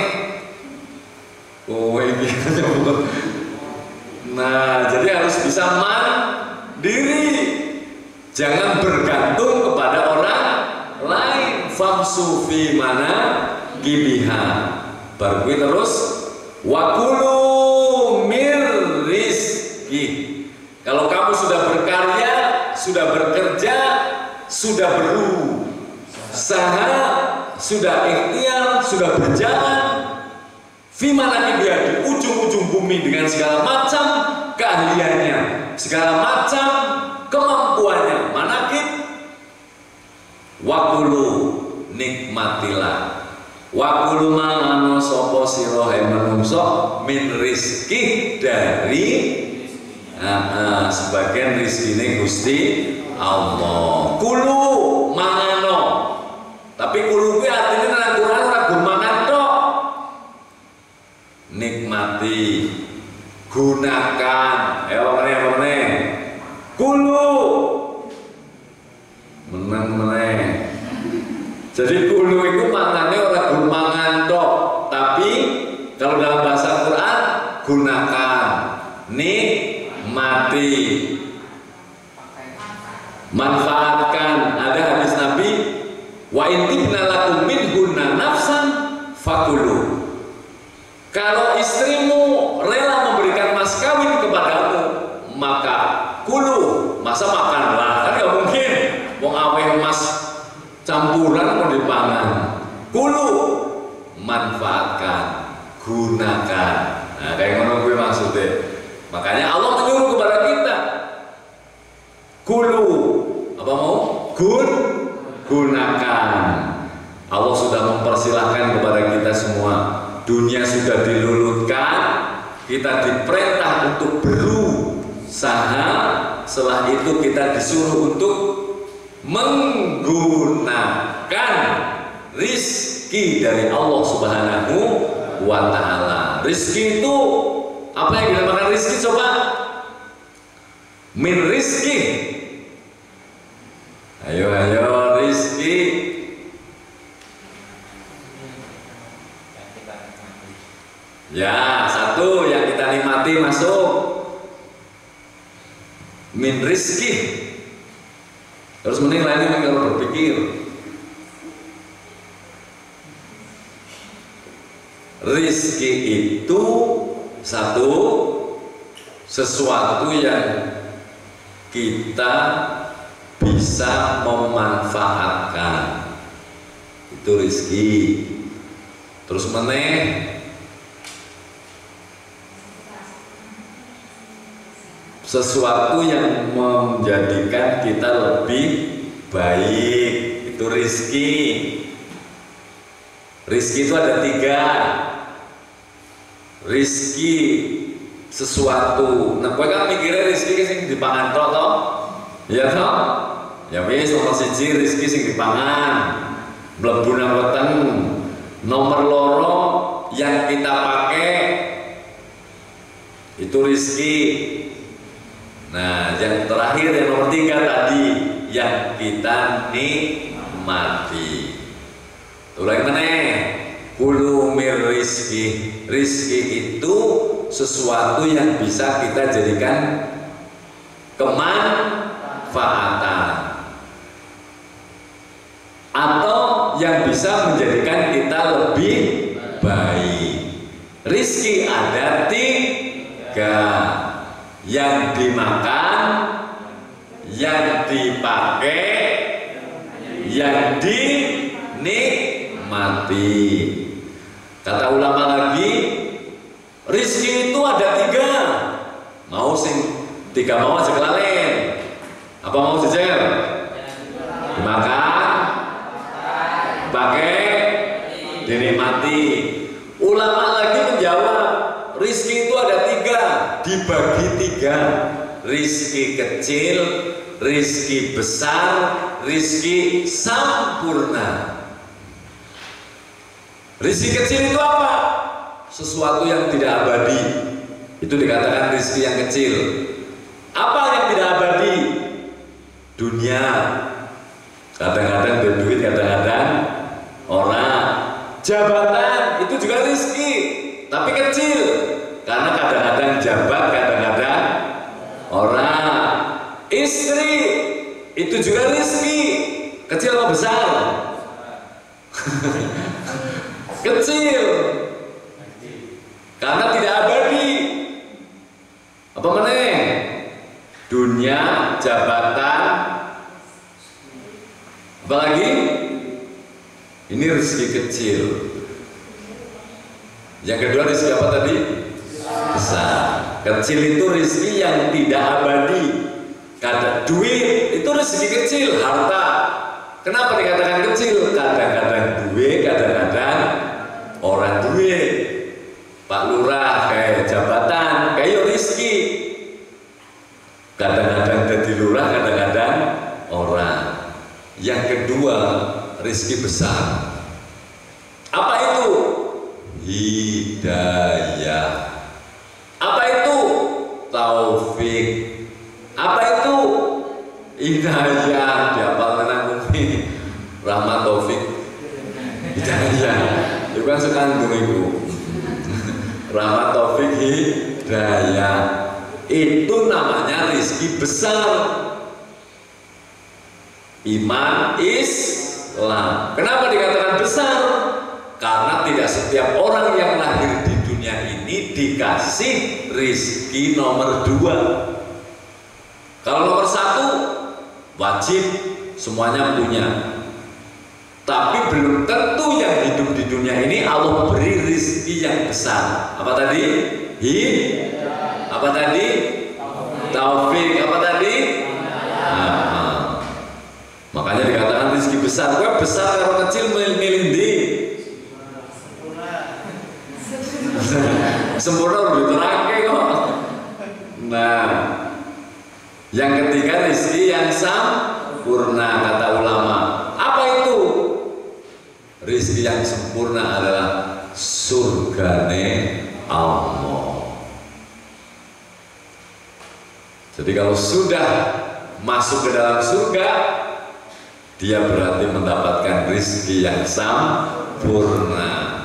oh ini. Nah jadi harus bisa mandiri. Jangan bergantung kepada orang lain. Famsu fi manakibiha. Baru terus wakulu mir rizki. Kalau kamu sudah berkarya, sudah bekerja, sudah berusaha, sudah ikhtiar, sudah berjalan fi manakibiha, di ujung-ujung bumi dengan segala macam keahliannya, segala macam kemampuannya, manakib. Wakulu nikmatilah, wakulu mangano sopo sirohe menungso min rizki, dari sebagian rizkine Gusti Allah. Kulu mangano, tapi kulu itu artinya dalam Quran ragu mangan tok. Nikmati, gunakan, apa meneh kulu meneng. Jadi kulu itu maknanya orang bermangan tok, tapi kalau dalam bahasa Quran gunakan, nikmati, manfaatkan. Ada hadis Nabi, wa intibna lakum minhunna nafsan fakulu. Kalau istrimu rela memberikan mas kawin kepadamu, maka kulu, masa makanlah, kan gak mungkin mau awet mas campuran mau dipangan. Kulu, manfaatkan, gunakan. Nah kayak ngono gue maksudnya. Makanya Allah menyuruh kepada kita, kulu, apa mau? kita semua. Dunia sudah dilulutkan, kita diperintah untuk berusaha, setelah itu kita disuruh untuk menggunakan rizki dari Allah Subhanahu wa Ta'ala. Rizki itu apa yang dinamakan rizki? Coba, min rizki. Ayo rizki. Ya, satu yang kita nikmati masuk min rizki. Terus mending lainnya kalau berpikir. Rizki itu satu, sesuatu yang kita bisa memanfaatkan, itu rizki. Terus meneh sesuatu yang menjadikan kita lebih baik, itu rizki. Rizki itu ada tiga. Rizki sesuatu. Nah, kowe kan mikirnya rizki sing dipangan tok toh? Iya toh? Ya wis, nomor siji rizki sing dipangan. Mlebu nang weteng. Nomor loro yang kita pakai itu rizki. Nah, yang terakhir yang nomor tiga tadi yang kita nikmati. Ulangi mana? Kulu mir rizki. Rizki itu sesuatu yang bisa kita jadikan kemanfaatan atau yang bisa menjadikan kita lebih baik. Rizki ada tiga, yang dimakan, yang dipakai, yang dinikmati. Kata ulama lagi, rizki itu ada tiga. Mau sing tiga mau aja kelalen. Apa mau jejer? Dimakan, pakai, dinikmati. Ulama lagi menjawab, rizki itu ada tiga, dibagi tiga. Rizki kecil, rizki besar, rizki sampurna. Rizki kecil itu apa? Sesuatu yang tidak abadi. Itu dikatakan rizki yang kecil. Apa yang tidak abadi? Dunia. Kadang-kadang berduit, kadang-kadang orang. Jabatan itu juga rizki, tapi kecil. Karena kadang-kadang jabat, kadang-kadang orang. Istri itu juga rizki, kecil atau besar? Kecil, karena tidak abadi. Apa mana? Dunia, jabatan, apalagi? Ini rezeki kecil. Yang kedua rezeki apa tadi? Besar. Kecil itu rezeki yang tidak abadi. Kadang duit itu rezeki kecil, harta. Kenapa dikatakan kecil? Kadang-kadang duit, kadang-kadang orang duit. Pak Lurah kayak jabatan, kayak rezeki. Kadang-kadang jadi lurah, kadang-kadang orang. Yang kedua, rezeki besar. Apa itu? Hidayah. Apa itu? Taufik. Apa itu? Hidayah. Dihafal tenang mungkin. Rahmat taufik. Hidayah. Itu kan sekandung itu. Rahmat taufik hidayah. Itu namanya rizki besar. Iman Islam. Kenapa dikatakan besar? Karena tidak setiap orang yang lahir di dunia ini dikasih rizki nomor 2. Kalau nomor 1 wajib semuanya punya. Tapi belum tentu yang hidup di dunia ini Allah beri rizki yang besar. Apa tadi? Apa tadi? Taufik. Apa tadi? Makanya dikatakan rezeki besar. Gue besar kalau kecil milih di Sempurna udah diterangke kok. Nah, yang ketiga rizki yang sempurna kata ulama. Apa itu? Rizki yang sempurna adalah surgane Allah. Jadi kalau sudah masuk ke dalam surga, dia berarti mendapatkan rizki yang sempurna.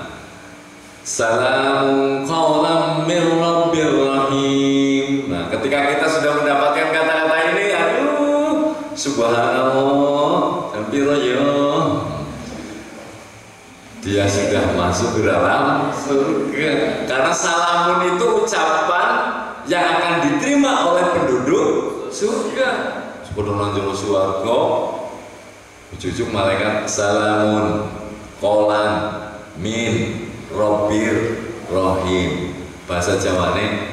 Salam qaulam mir rabbir rahim. Nah, ketika kita sudah mendapatkan kata-kata ini, aduh, subhanallah, dia sudah masuk ke dalam surga. Karena salamun itu ucapan yang akan diterima oleh penduduk surga. Sepodonan jero swarga, ujuk-ujuk malaikat salamun qolan min Robir Rohim. Bahasa Jawane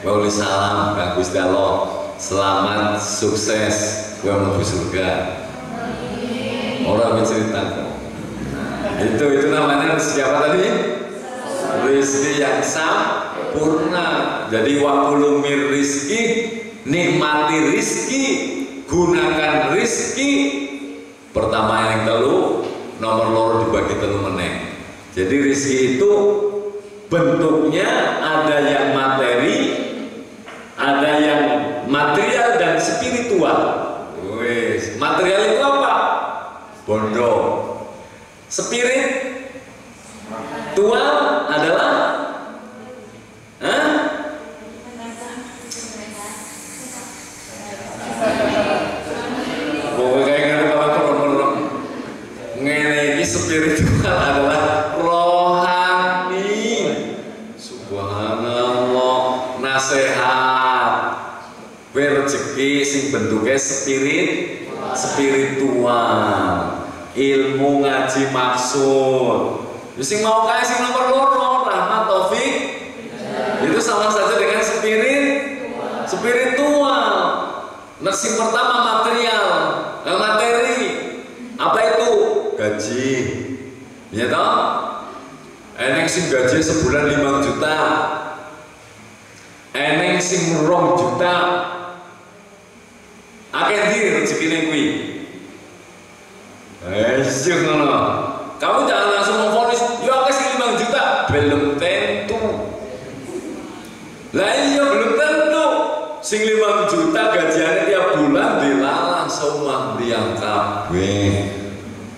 wali salam kang Gusti Allah, selamat sukses kowe mlebu surga. Orang bercerita itu namanya siapa tadi? Rizki yang sempurna. Jadi wakulu mir rizki, nikmati rizki, gunakan rizki. Pertama yang telu, nomor loro dibagi telu meneng. Jadi rizki itu bentuknya ada yang materi, ada yang material dan spiritual. Wes, material itu apa? Bondo. Spiritual adalah spiritual adalah rohani. Subhanallah, nasihat, rezeki sing bentuknya spiritual, ilmu ngaji maksud. Sing mau kae sing nomor loro, rahmat taufik, itu sama saja dengan spiritual. Nah, sing pertama material, materi. Apa itu? Gaji, ya toh? Eneng sing gaji sebulan 5 juta, eneng sing 2 juta. Akeh ndi rezekine kuwi? Ngono. Kamu jangan langsung memvonis, yo akeh sing 5 juta, belum tentu. Lah iya belum tentu. Sing 5 juta gajiannya tiap bulan dilalang semua liang kabeh.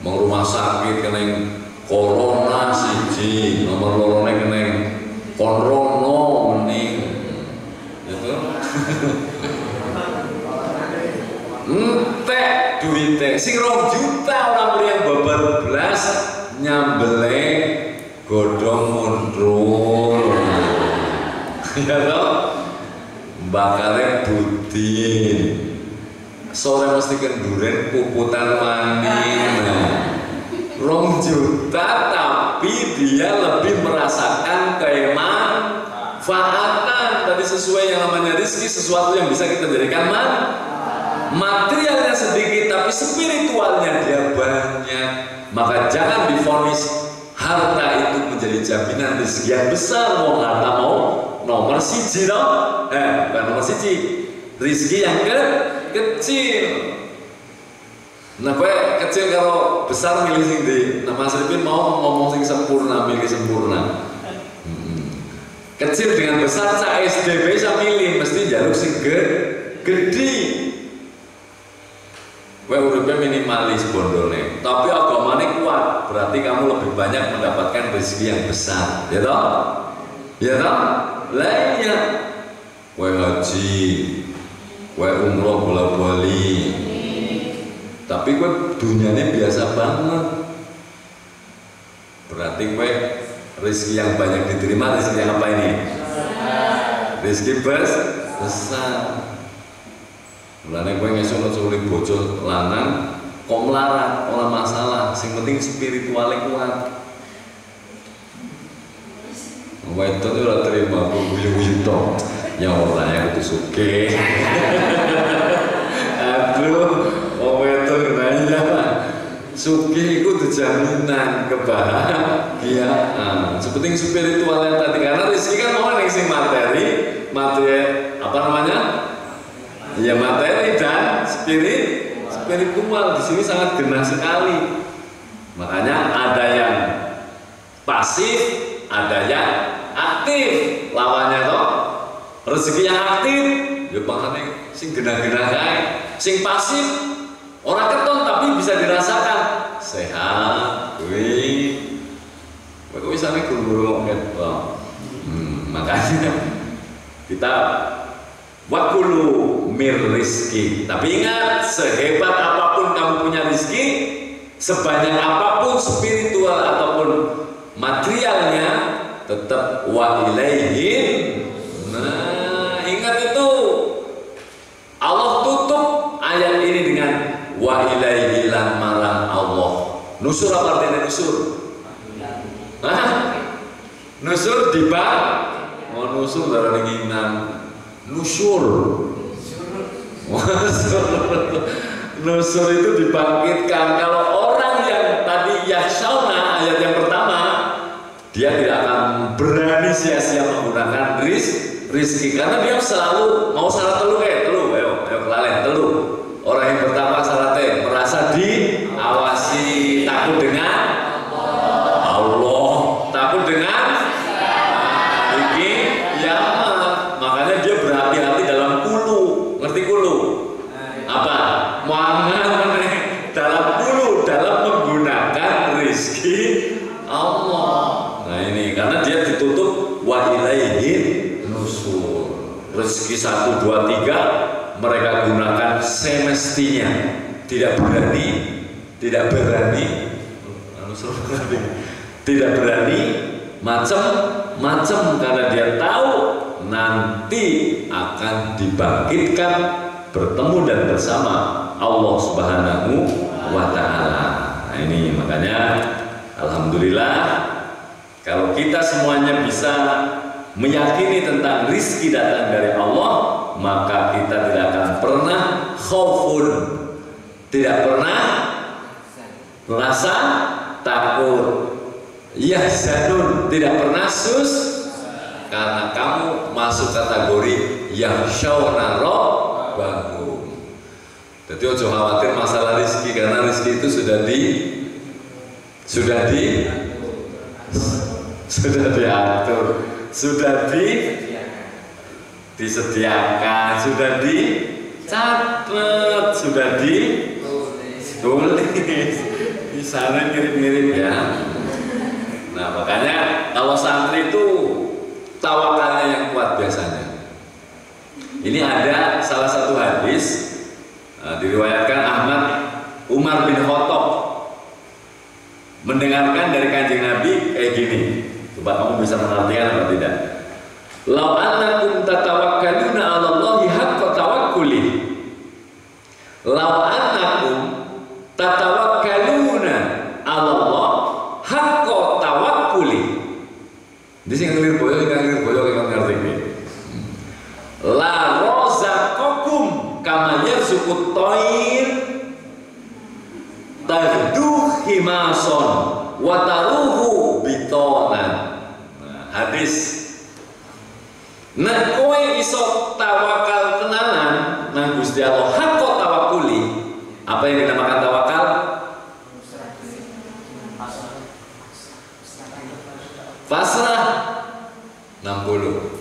Rumah sakit keneng corona siji, nomor lorone keneng korono mending, gitu. Entek duite, sing 2 juta orang beli yang babar belas nyambele godong mundur, ya toh, bakarnya budin. Sore mesti kenduren puputan maning. 2 juta tapi dia lebih merasakan kemanfaatan. Tadi sesuai yang namanya rezeki, sesuatu yang bisa kita jadikan materialnya sedikit tapi spiritualnya dia banyak. Maka jangan divonis harta itu menjadi jaminan rezeki yang besar. Mau harta mau nomor siji dong, bukan nomor siji, rezeki yang kecil. Nah, kowe kecil kalau besar milih sing ndi? Nah, Mas Ripin mau ngomong sing sempurna, milih sempurna. Kecil dengan besar sa SD bisa milih, mesti jaluk sing gede. Kowe uripnya minimalis bondone, tapi agamane kuat, berarti kamu lebih banyak mendapatkan rezeki yang besar, ya toh? Ya toh? Lah iya. Kowe haji, kowe umroh bola-bali, tapi kowe dunyane biasa banget, berarti kowe rezeki yang banyak diterima. Rezeki yang apa ini? Rezeki besar. Mulane kowe ngesuk sulit bocor lanang kok melarat, ora masalah, sing penting spirituale kuat. Wedok itu ora terima guyu-guyu tok. Ya ora ya kudu sugih. Aduh, wedok nanya Sugih itu jaminan kebahagiaan. Seperti spiritual yang tadi, karena rezeki kan mau nih sing materi apa namanya? Ya materi dan spiritual di sini sangat genah sekali. Makanya ada yang pasif, ada yang aktif. Lawannya toh rezeki yang aktif, ya makanya sing genah-genah kae. Sing pasif orang keton tapi bisa dirasakan sehat, kuwi. Kok bisa nih guru-guru ngomong makanya kita wakulu mir rizki. Tapi ingat, sehebat apapun kamu punya rizki, sebanyak apapun spiritual ataupun materialnya, tetap wa ilaihin. Nah, ingat itu. Allah tutup ayat ini dengan wa ilaihi lan marang Allah. Nusur apa artinya nusur? Hah? Nusur dibang. Mau nusur darah nginam. Nusur. Nusur itu dibangkitkan. Kalau orang yang tadi yahsyauna ayat yang pertama, dia tidak akan berani sia-sia menggunakan rizki, karena dia selalu mau syarat telu ayo kelalen telu. Orang yang pertama syaratnya merasa diawasi, takut dengan Allah, takut dengan iki ya, makanya dia berhati-hati dalam kulu. Ngerti kulu? Apa? Mangan dalam kulu, dalam menggunakan rizki Allah. Nah ini karena dia ditutup wa ilaihi nusur. Rezeki 1, 2, 3 mereka gunakan semestinya, tidak berani macam-macam, karena dia tahu nanti akan dibangkitkan bertemu dan bersama Allah Subhanahu wa Ta'ala. Nah ini makanya alhamdulillah kalau kita semuanya bisa meyakini tentang rizki datang dari Allah, maka kita tidak akan pernah khaufun, tidak pernah merasa takut, yahzanun, tidak pernah karena kamu masuk kategori yahsyauna rabbahum. Jadi ojo khawatir masalah rizki, karena rizki itu sudah diatur, sudah disediakan, sudah dicatat, sudah ditulis, misalnya mirip-mirip ya. Nah makanya kalau santri itu tawakalnya yang kuat biasanya. Ini ada salah satu hadis diriwayatkan Ahmad Umar bin Khattab mendengarkan dari Kanjeng Nabi kayak gini. Coba kamu bisa mengartikan atau tidak? Lau annakum tatawakkaluna 'ala Allahi haqqa tawakkuli. Lau annakum tatawakkaluna 'ala Allah haqqa tawakkuli. Di sing ngelir boyo kan ngerti iki. La razaqakum kama yarzuqut thair tahdu himason wa taruhu bitonan. Nah, hadis. Nah, kowe iso tawakal tenanan nang Gusti Allah hakko tawakkuli. Apa yang dinamakan tawakal? Pasrah 60.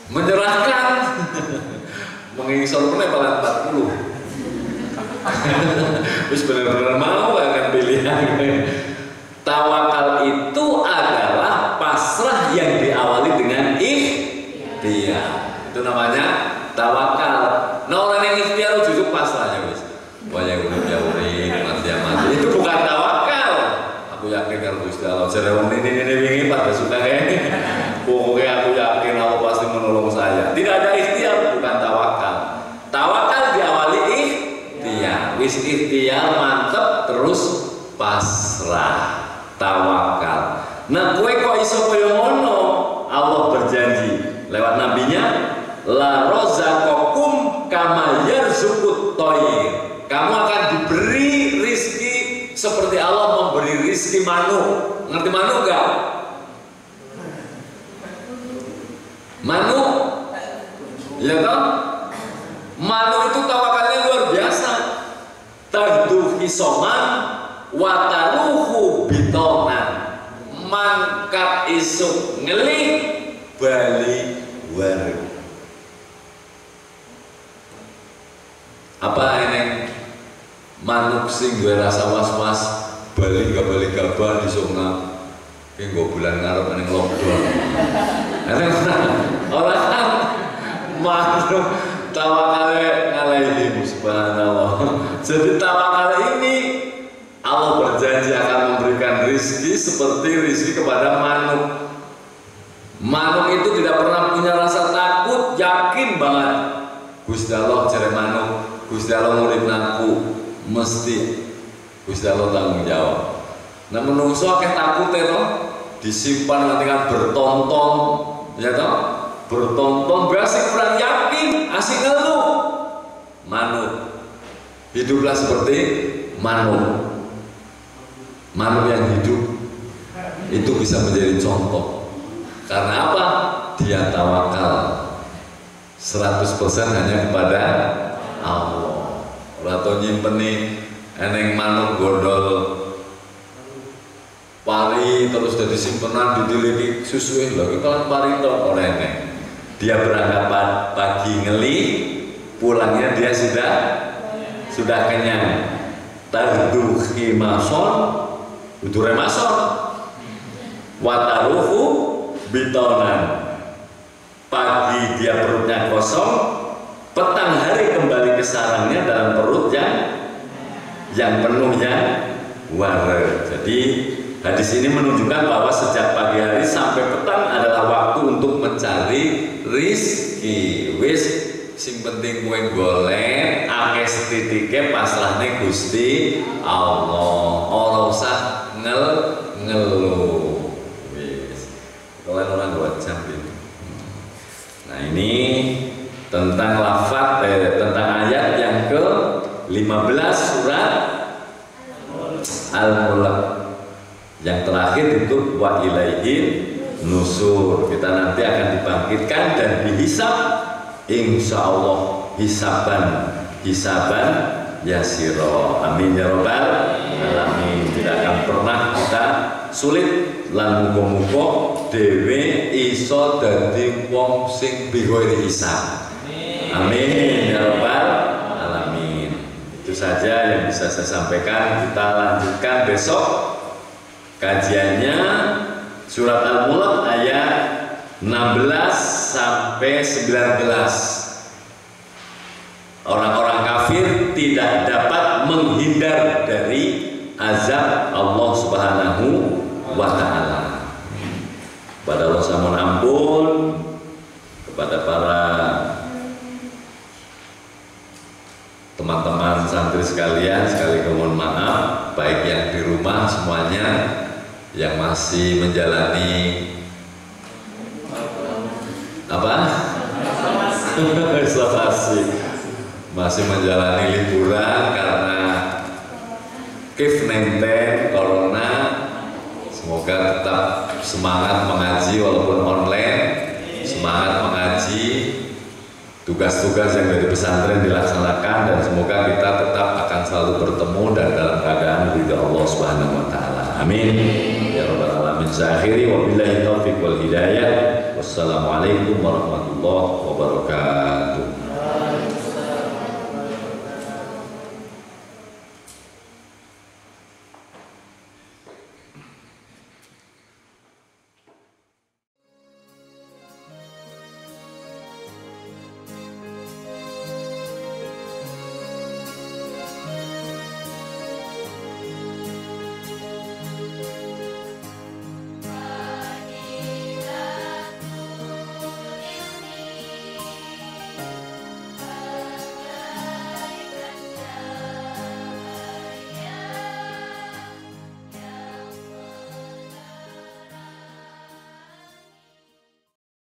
Menyerahkan mengingsor pun paling 40. Terus benar-benar mau akan pilihan. Tawakal itu adalah pasrah yang diawali dengan ikhtiar. Itu namanya tawakal. Nah orang yang ikhtiar justru pasrahnya wis. Waya urip ya urip, mati ya mati. Itu bukan tawakal. Aku yakin kalau Gusti Allah cerewon ini wingi pada suka kayak. Pokoknya aku yakin Allah pasti menolong saya. Tidak ada ikhtiar, bukan tawakal. Tawakal diawali ikhtiar. Wis ikhtiar mantep terus pasrah. Tawakal. Nah, kowe kok iso kaya ngono? Allah berjanji lewat nabinya, la razaqakum kama yarzuqut thair. kamu akan diberi rizki seperti Allah memberi rizki manuk. Ngerti manuk gak? Manuk, ya kan? Manuk itu tawakalnya luar biasa. Tahdu hisoman wataruhu bitonan, mangkat isuk ngelih bali warung. Apa ini manuk sing duwe rasa was-was bali gabah di sungai ki nggo bulan ngarep ning lockdown. Orang manuk tawakale ngalahi subhanallah. Jadi tawakal ini Allah berjanji akan memberikan rizki seperti rizki kepada manuk. Manuk itu tidak pernah punya rasa takut, yakin banget Gusti Allah jare manuk, Gusti Allah murid naku, mesti Gusti Allah tanggung jawab. Nah menungso akeh takute to, disimpan nanti kan bertonton, ya toh? Bertonton berasik kurang yakin, asik ngeluh. Manuk hiduplah seperti manuk. Manuk yang hidup itu bisa menjadi contoh. Karena apa? Dia tawakal 100% hanya kepada Allah. Rato nyimpeni eneng manuk godol pari terus dari simpenan ditiliki susuin lagi kalau pari itu orang dia berangkat pagi ngeli, pulangnya dia sudah kenyang. Tardu khimason itu remason wataruhu bitonan, pagi dia perutnya kosong, petang hari kembali ke sarangnya dalam perut yang penuhnya waras. Jadi hadis ini menunjukkan bahwa sejak pagi hari sampai petang adalah waktu untuk mencari rizki. Wis sing penting kowe golek akeh setitike paslahne Gusti Allah. Ora usah ngeluh. Wis. Kalau orang dua jam ini. Nah, ini tentang lafaz tentang ayat yang ke-15 surat Al-Mulk. Yang terakhir itu wa ilaihin nusur. Kita nanti akan dibangkitkan dan dihisab, insya Allah hisaban yasiro. Amin ya robbal alamin. Tidak akan pernah kita sulit lan muga-muga dhewe iso dadi wong sing bighairi hisab. Amin ya robbal alamin. Itu saja yang bisa saya sampaikan. Kita lanjutkan besok kajiannya surat Al-Mulk ayat 16 sampai 19. Orang-orang kafir tidak dapat menghindar dari azab Allah Subhanahu wa ta'ala. Kepada Allah mohon ampun, kepada para teman-teman santri sekalian, sekali mohon maaf, baik yang di rumah semuanya, yang masih menjalani apa? Isolasi, masih menjalani liburan karena COVID-19 corona. Semoga tetap semangat mengaji walaupun online, semangat mengaji, tugas-tugas yang dari pesantren dilaksanakan, dan semoga kita tetap akan selalu bertemu dan dalam keadaan ridha Allah Subhanahu wa taala. Amin ya rabbal alamin. Akhiri wabillahi taufiq wal hidayah. Wassalamualaikum warahmatullahi wabarakatuh.